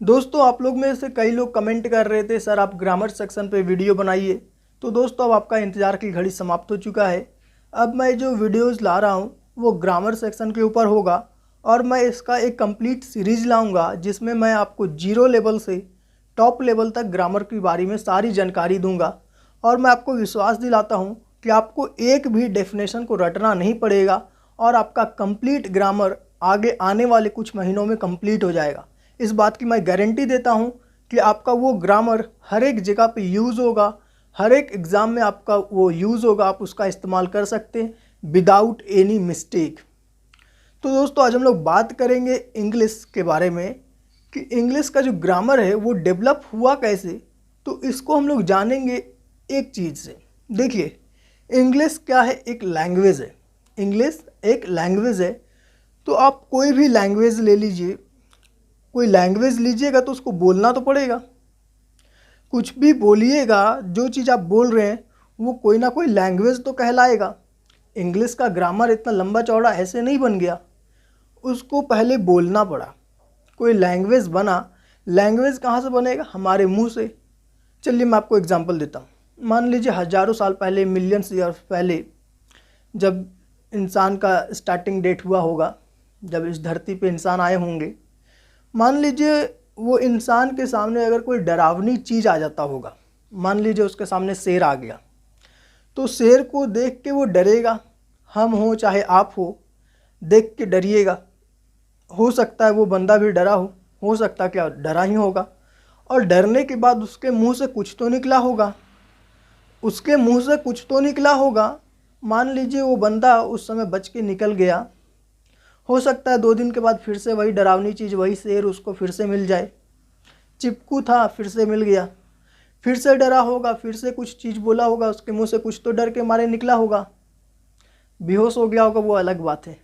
दोस्तों आप लोग में से कई लोग कमेंट कर रहे थे सर आप ग्रामर सेक्शन पे वीडियो बनाइए। तो दोस्तों अब आपका इंतज़ार की घड़ी समाप्त हो चुका है। अब मैं जो वीडियोस ला रहा हूँ वो ग्रामर सेक्शन के ऊपर होगा और मैं इसका एक कंप्लीट सीरीज़ लाऊंगा जिसमें मैं आपको जीरो लेवल से टॉप लेवल तक ग्रामर के बारे में सारी जानकारी दूंगा। और मैं आपको विश्वास दिलाता हूँ कि आपको एक भी डेफिनेशन को रटना नहीं पड़ेगा और आपका कंप्लीट ग्रामर आगे आने वाले कुछ महीनों में कंप्लीट हो जाएगा। इस बात की मैं गारंटी देता हूँ कि आपका वो ग्रामर हर एक जगह पे यूज़ होगा, हर एक एग्ज़ाम में आपका वो यूज़ होगा, आप उसका इस्तेमाल कर सकते हैं विदाउट एनी मिस्टेक। तो दोस्तों आज हम लोग बात करेंगे इंग्लिश के बारे में कि इंग्लिश का जो ग्रामर है वो डेवलप हुआ कैसे। तो इसको हम लोग जानेंगे एक चीज़ से। देखिए इंग्लिश क्या है, एक लैंग्वेज है। इंग्लिश एक लैंग्वेज है। तो आप कोई भी लैंग्वेज ले लीजिए, कोई लैंग्वेज लीजिएगा तो उसको बोलना तो पड़ेगा। कुछ भी बोलिएगा, जो चीज़ आप बोल रहे हैं वो कोई ना कोई लैंग्वेज तो कहलाएगा। इंग्लिश का ग्रामर इतना लंबा चौड़ा ऐसे नहीं बन गया, उसको पहले बोलना पड़ा, कोई लैंग्वेज बना। लैंग्वेज कहाँ से बनेगा? हमारे मुंह से। चलिए मैं आपको एग्जांपल देता हूँ। मान लीजिए हज़ारों साल पहले, मिलियंस ईयर्स पहले, जब इंसान का स्टार्टिंग डेट हुआ होगा, जब इस धरती पे इंसान आए होंगे, मान लीजिए वो इंसान के सामने अगर कोई डरावनी चीज़ आ जाता होगा, मान लीजिए उसके सामने शेर आ गया, तो शेर को देख के वो डरेगा। हम हो चाहे आप देख के डरिएगा। हो सकता है वो बंदा भी डरा हो सकता है क्या डरा ही होगा। और डरने के बाद उसके मुंह से कुछ तो निकला होगा, उसके मुंह से कुछ तो निकला होगा। मान लीजिए वो बंदा उस समय बच के निकल गया, हो सकता है 2 दिन के बाद फिर से वही डरावनी चीज़, वही शेर उसको फिर से मिल जाए। चिपकू था, फिर से मिल गया, फिर से डरा होगा, फिर से कुछ चीज़ बोला होगा, उसके मुंह से कुछ तो डर के मारे निकला होगा, बेहोश हो गया होगा, वो अलग बात है।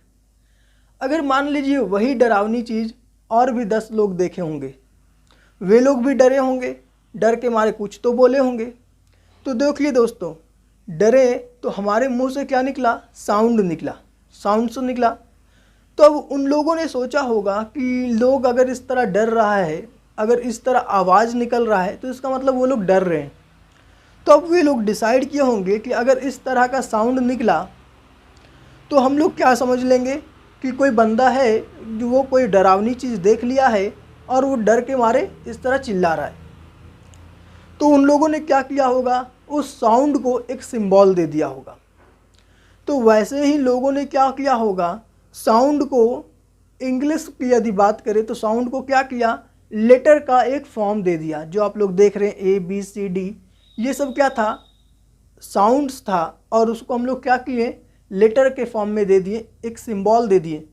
अगर मान लीजिए वही डरावनी चीज़ और भी 10 लोग देखे होंगे, वे लोग भी डरे होंगे, डर के मारे कुछ तो बोले होंगे। तो देखिए दोस्तों, डरे तो हमारे मुंह से क्या निकला? साउंड निकला, साउंड से निकला। तो अब उन लोगों ने सोचा होगा कि लोग अगर इस तरह डर रहा है, अगर इस तरह आवाज़ निकल रहा है तो इसका मतलब वो लोग डर रहे हैं। तो अब वे लोग डिसाइड किए होंगे कि अगर इस तरह का साउंड निकला तो हम लोग क्या समझ लेंगे कि कोई बंदा है जो वो कोई डरावनी चीज़ देख लिया है और वो डर के मारे इस तरह चिल्ला रहा है। तो उन लोगों ने क्या किया होगा? उस साउंड को एक सिंबल दे दिया होगा। तो वैसे ही लोगों ने क्या किया होगा? साउंड को, इंग्लिश की यदि बात करें तो साउंड को क्या किया? लेटर का एक फॉर्म दे दिया। जो आप लोग देख रहे हैं ABCD, ये सब क्या था? साउंड्स था। और उसको हम लोग क्या किए? लेटर के फॉर्म में दे दिए, एक सिंबल दे दिए।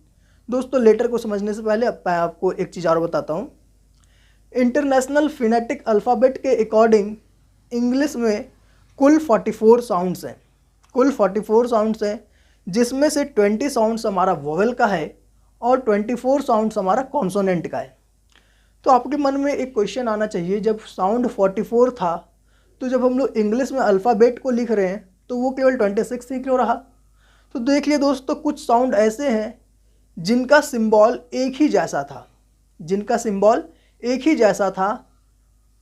दोस्तों लेटर को समझने से पहले अब मैं आपको एक चीज़ और बताता हूँ। इंटरनेशनल फिनेटिक अल्फ़ाबेट के अकॉर्डिंग इंग्लिश में कुल 44 साउंड्स हैं। कुल 44 साउंड्स हैं, जिसमें से 20 साउंड्स हमारा वोवेल का है और 24 साउंड्स हमारा कॉन्सोनेंट का है। तो आपके मन में एक क्वेश्चन आना चाहिए, जब साउंड 44 था तो जब हम लोग इंग्लिश में अल्फ़ाबेट को लिख रहे हैं तो वो केवल 26 ही क्यों रहा? तो देखिए दोस्तों, कुछ साउंड ऐसे हैं जिनका सिंबल एक ही जैसा था, जिनका सिंबल एक ही जैसा था।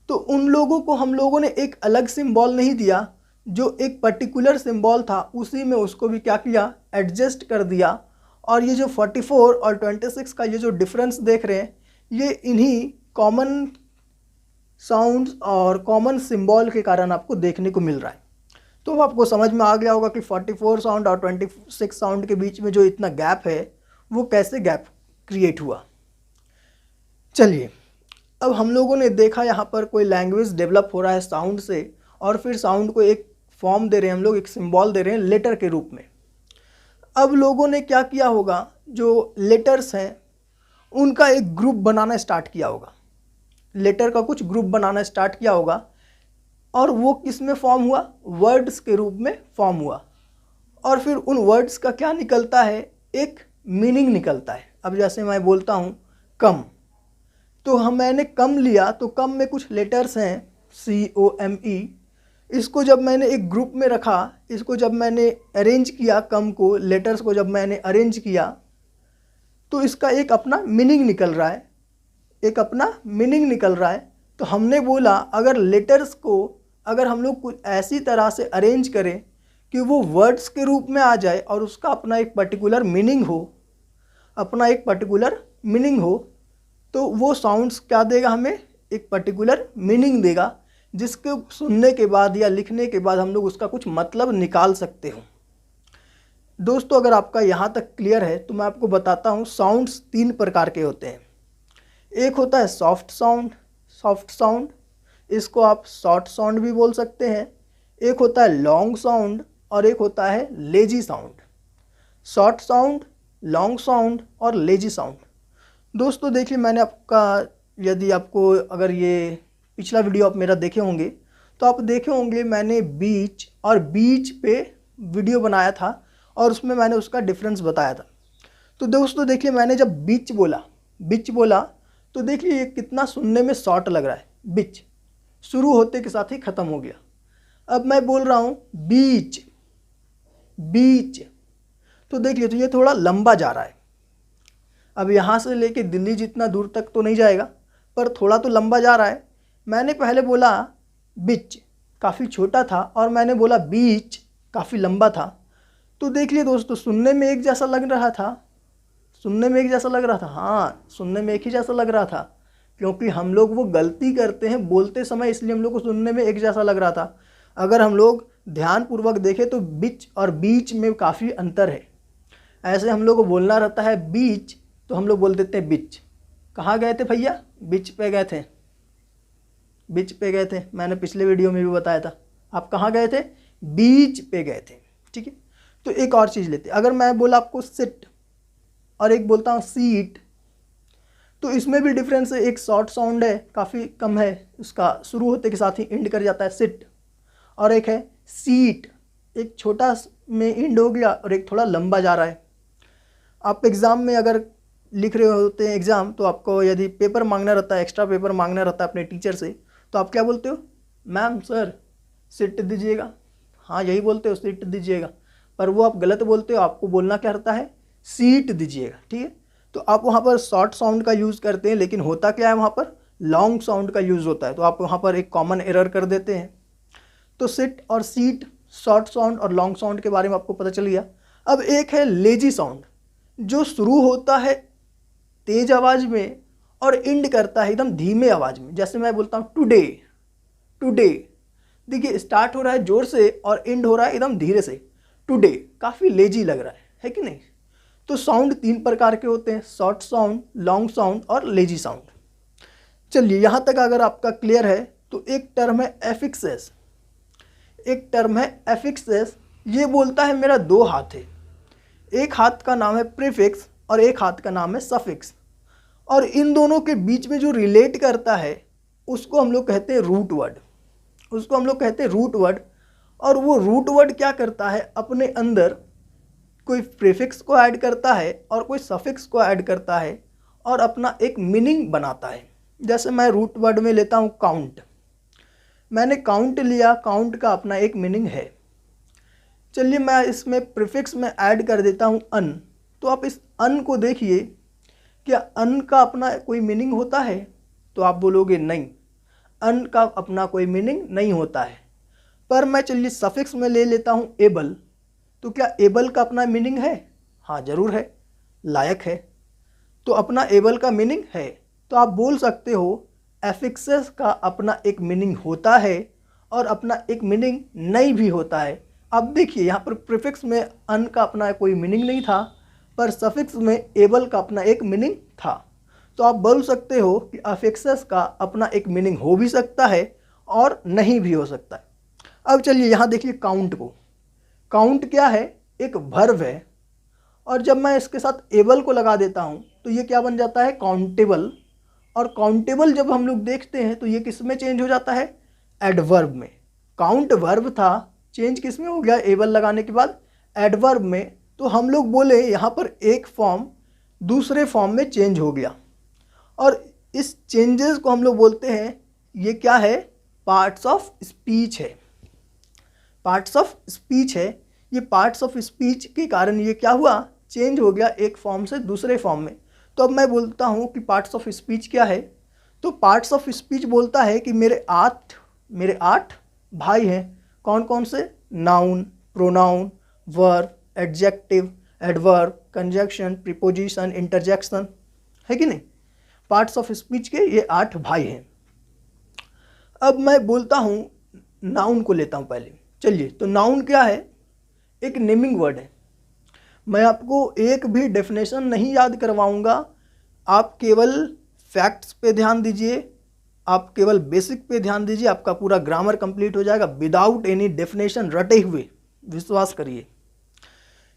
तो उन लोगों को हम लोगों ने एक अलग सिंबल नहीं दिया, जो एक पर्टिकुलर सिंबल था उसी में उसको भी क्या किया? एडजस्ट कर दिया। और ये जो 44 और 26 का ये जो डिफरेंस देख रहे हैं, ये इन्हीं कॉमन साउंड्स और कॉमन सिंबल के कारण आपको देखने को मिल रहा है। तो आपको समझ में आ गया होगा कि 44 साउंड और 26 साउंड के बीच में जो इतना गैप है वो कैसे गैप क्रिएट हुआ। चलिए अब हम लोगों ने देखा यहाँ पर कोई लैंग्वेज डेवलप हो रहा है साउंड से, और फिर साउंड को एक फॉर्म दे रहे हैं हम लोग, एक सिंबल दे रहे हैं लेटर के रूप में। अब लोगों ने क्या किया होगा? जो लेटर्स हैं उनका एक ग्रुप बनाना स्टार्ट किया होगा, लेटर का कुछ ग्रुप बनाना स्टार्ट किया होगा। और वो किस में फॉर्म हुआ? वर्ड्स के रूप में फॉर्म हुआ। और फिर उन वर्ड्स का क्या निकलता है? एक मीनिंग निकलता है। अब जैसे मैं बोलता हूँ कम, तो मैंने कम लिया, तो कम में कुछ लेटर्स हैं COME। इसको जब मैंने एक ग्रुप में रखा, इसको जब मैंने अरेंज किया, कम को, लेटर्स को जब मैंने अरेंज किया, तो इसका एक अपना मीनिंग निकल रहा है। एक अपना मीनिंग निकल रहा है। तो हमने बोला अगर लेटर्स को अगर हम लोग कुछ ऐसी तरह से अरेंज करें कि वो वर्ड्स के रूप में आ जाए और उसका अपना एक पर्टिकुलर मीनिंग हो, अपना एक पर्टिकुलर मीनिंग हो, तो वो साउंड्स क्या देगा, हमें एक पर्टिकुलर मीनिंग देगा, जिसके सुनने के बाद या लिखने के बाद हम लोग उसका कुछ मतलब निकाल सकते हो। दोस्तों अगर आपका यहाँ तक क्लियर है तो मैं आपको बताता हूँ साउंड्स 3 प्रकार के होते हैं। एक होता है सॉफ्ट साउंड, इसको आप शॉर्ट साउंड भी बोल सकते हैं। एक होता है लॉन्ग साउंड और एक होता है lazy sound. Short sound, long sound और लेजी साउंड। दोस्तों देखिए मैंने यदि आपको अगर ये पिछला वीडियो आप मेरा देखे होंगे तो आप देखे होंगे मैंने बीच और बीच पे वीडियो बनाया था और उसमें मैंने उसका डिफरेंस बताया था। तो दोस्तों देखिए मैंने जब बीच बोला तो देखिए ये कितना सुनने में शॉर्ट लग रहा है। बीच शुरू होते के साथ ही ख़त्म हो गया। अब मैं बोल रहा हूँ बीच, तो देखिए तो ये थोड़ा लंबा जा रहा है। अब यहाँ से लेके दिल्ली जितना दूर तक तो नहीं जाएगा, पर थोड़ा तो लंबा जा रहा है। मैंने पहले बोला बिच, काफ़ी छोटा था, और मैंने बोला बीच, काफ़ी लंबा था। तो देखिए दोस्तों सुनने में एक जैसा लग रहा था, हाँ सुनने में एक ही जैसा लग रहा था, क्योंकि हम लोग वो गलती करते हैं बोलते समय, इसलिए हम लोग को सुनने में एक जैसा लग रहा था। अगर हम लोग ध्यानपूर्वक देखें तो बिच और बीच में काफ़ी अंतर है। ऐसे हम लोग को बोलना रहता है बीच, तो हम लोग बोल देते हैं बिच। कहाँ गए थे भैया? बिच पे गए थे, मैंने पिछले वीडियो में भी बताया था। आप कहाँ गए थे? बीच पे गए थे। ठीक है, तो एक और चीज़ लेते हैं। अगर मैं बोला आपको सिट और एक बोलता हूँ सीट, तो इसमें भी डिफरेंस है। एक शॉर्ट साउंड है, काफ़ी कम है, उसका शुरू होते के साथ ही एंड कर जाता है सिट, और एक है सीट, एक छोटा में एंड हो गया और एक थोड़ा लंबा जा रहा है। आप एग्ज़ाम में अगर लिख रहे होते हैं एग्ज़ाम, तो आपको यदि पेपर मांगना रहता है, एक्स्ट्रा पेपर मांगना रहता है अपने टीचर से, तो आप क्या बोलते हो? मैम सर सिट दीजिएगा। हाँ यही बोलते हो, सीट दीजिएगा, पर वो आप गलत बोलते हो। आपको बोलना क्या रहता है? सीट दीजिएगा। ठीक है, तो आप वहाँ पर शॉर्ट साउंड का यूज़ करते हैं, लेकिन होता क्या है वहाँ पर? लॉन्ग साउंड का यूज़ होता है। तो आप वहाँ पर एक कॉमन एरर कर देते हैं। तो सिट और सीट शॉर्ट साउंड और लॉन्ग साउंड के बारे में आपको पता चल गया। अब एक है लेजी साउंड, जो शुरू होता है तेज आवाज़ में और एंड करता है एकदम धीमे आवाज़ में। जैसे मैं बोलता हूँ टुडे, देखिए स्टार्ट हो रहा है ज़ोर से और एंड हो रहा है एकदम धीरे से। टुडे काफ़ी लेजी लग रहा है कि नहीं? तो साउंड 3 प्रकार के होते हैं, शॉर्ट साउंड, लॉन्ग साउंड और लेजी साउंड। चलिए यहाँ तक अगर आपका क्लियर है तो एक टर्म है एफिक्सेस। ये बोलता है मेरा 2 हाथ है, एक हाथ का नाम है प्रीफिक्स और एक हाथ का नाम है सफिक्स, और इन दोनों के बीच में जो रिलेट करता है उसको हम लोग कहते हैं रूट वर्ड। और वो रूट वर्ड क्या करता है? अपने अंदर कोई प्रीफिक्स को ऐड करता है और कोई सफिक्स को ऐड करता है और अपना एक मीनिंग बनाता है। जैसे मैं रूट वर्ड में लेता हूँ काउंट, मैंने काउंट लिया, काउंट का अपना एक मीनिंग है। चलिए मैं इसमें प्रीफिक्स में ऐड कर देता हूँ अन, तो आप इस अन को देखिए, क्या अन का अपना कोई मीनिंग होता है? तो आप बोलोगे नहीं, अन का अपना कोई मीनिंग नहीं होता है। पर मैं चलिए सफिक्स में ले लेता हूँ एबल, तो क्या एबल का अपना मीनिंग है? हाँ ज़रूर है, लायक है, तो अपना एबल का मीनिंग है। तो आप बोल सकते हो एफिक्सेस का अपना एक मीनिंग होता है और अपना एक मीनिंग नहीं भी होता है। अब देखिए यहाँ पर प्रीफिक्स में अन का अपना कोई मीनिंग नहीं था, पर सफिक्स में एबल का अपना एक मीनिंग था। तो आप बोल सकते हो कि एफिक्सेस का अपना एक मीनिंग हो भी सकता है और नहीं भी हो सकता है। अब चलिए यहाँ देखिए काउंट को। काउंट क्या है? एक वर्ब है, और जब मैं इसके साथ एबल को लगा देता हूँ तो ये क्या बन जाता है? काउंटेबल। और काउंटेबल जब हम लोग देखते हैं तो ये किस में चेंज हो जाता है? एडवर्ब में। काउंट वर्ब था, चेंज किस में हो गया? एबल लगाने के बाद एडवर्ब में। तो हम लोग बोले यहाँ पर एक फॉर्म दूसरे फॉर्म में चेंज हो गया, और इस चेंजेस को हम लोग बोलते हैं, ये क्या है? पार्ट्स ऑफ स्पीच है। ये पार्ट्स ऑफ स्पीच के कारण ये क्या हुआ? चेंज हो गया एक फॉर्म से दूसरे फॉर्म में। तो अब मैं बोलता हूँ कि पार्ट्स ऑफ स्पीच क्या है। तो पार्ट्स ऑफ स्पीच बोलता है कि मेरे आठ भाई हैं। कौन कौन से? Noun, pronoun, verb, adjective, adverb, conjunction, preposition, interjection, है कि नहीं। पार्ट्स ऑफ स्पीच के ये 8 भाई हैं। अब मैं बोलता हूँ, नाउन को लेता हूँ पहले। चलिए, तो नाउन क्या है? एक नेमिंग वर्ड है। मैं आपको एक भी डेफिनेशन नहीं याद करवाऊंगा, आप केवल फैक्ट्स पे ध्यान दीजिए, आप केवल बेसिक पे ध्यान दीजिए, आपका पूरा ग्रामर कंप्लीट हो जाएगा विदाउट एनी डेफिनेशन रटे हुए, विश्वास करिए।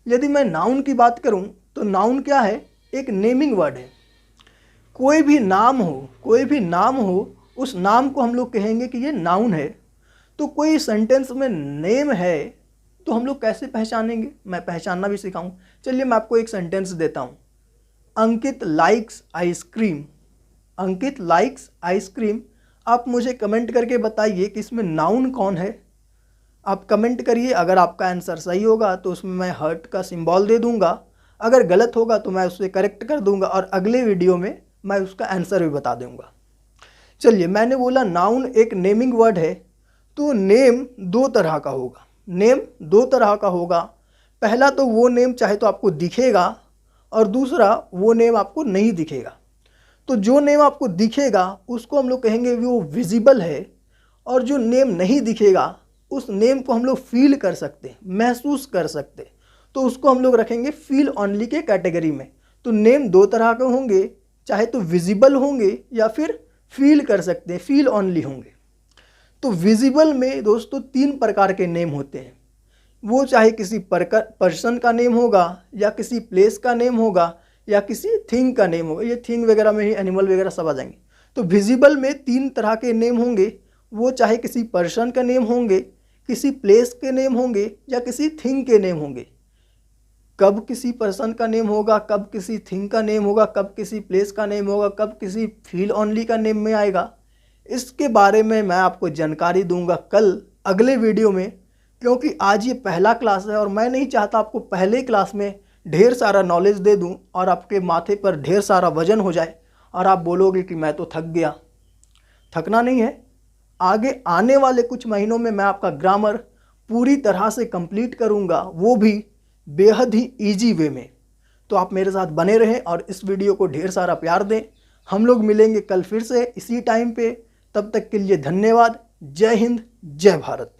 यदि मैं नाउन की बात करूं तो नाउन क्या है? एक नेमिंग वर्ड है। कोई भी नाम हो, उस नाम को हम लोग कहेंगे कि ये नाउन है। तो कोई सेंटेंस में नेम है तो हम लोग कैसे पहचानेंगे? मैं पहचानना भी सिखाऊं। चलिए, मैं आपको एक सेंटेंस देता हूं। अंकित लाइक्स आइसक्रीम। अंकित लाइक्स आइसक्रीम। आप मुझे कमेंट करके बताइए कि इसमें नाउन कौन है। आप कमेंट करिए। अगर आपका आंसर सही होगा तो उसमें मैं हार्ट का सिंबल दे दूंगा, अगर गलत होगा तो मैं उससे करेक्ट कर दूंगा और अगले वीडियो में मैं उसका आंसर भी बता दूंगा। चलिए, मैंने बोला नाउन एक नेमिंग वर्ड है, तो नेम 2 तरह का होगा। नेम 2 तरह का होगा। पहला तो वो नेम चाहे तो आपको दिखेगा, और दूसरा वो नेम आपको नहीं दिखेगा। तो जो नेम आपको दिखेगा उसको हम लोग कहेंगे वो विजिबल है, और जो नेम नहीं दिखेगा उस नेम को हम लोग फील कर सकते हैं, महसूस कर सकते हैं, तो उसको हम लोग रखेंगे फील ऑनली के कैटेगरी में। तो नेम 2 तरह के होंगे, चाहे तो विजिबल होंगे या फिर फील कर सकते हैं, फील ऑनली होंगे। तो विजिबल में दोस्तों 3 प्रकार के नेम होते हैं। वो चाहे किसी पर्सन का नेम होगा, या किसी प्लेस का नेम होगा, या किसी थिंग का नेम होगा। ये थिंग वगैरह में ही एनिमल वगैरह सब आ जाएंगे। तो विजिबल में 3 तरह के नेम होंगे। वो चाहे किसी पर्सन का नेम होंगे, किसी प्लेस के नेम होंगे, या किसी थिंग के नेम होंगे। कब किसी पर्सन का नेम होगा, कब किसी थिंग का नेम होगा, कब किसी प्लेस का नेम होगा, कब किसी फील ऑनली का नेम में आएगा, इसके बारे में मैं आपको जानकारी दूंगा कल अगले वीडियो में। क्योंकि आज ये पहला क्लास है और मैं नहीं चाहता आपको पहले क्लास में ढेर सारा नॉलेज दे दूं और आपके माथे पर ढेर सारा वजन हो जाए और आप बोलोगे कि मैं तो थक गया। थकना नहीं है। आगे आने वाले कुछ महीनों में मैं आपका ग्रामर पूरी तरह से कंप्लीट करूंगा, वो भी बेहद ही ईजी वे में। तो आप मेरे साथ बने रहें और इस वीडियो को ढेर सारा प्यार दें। हम लोग मिलेंगे कल फिर से इसी टाइम पे। तब तक के लिए धन्यवाद। जय हिंद, जय भारत।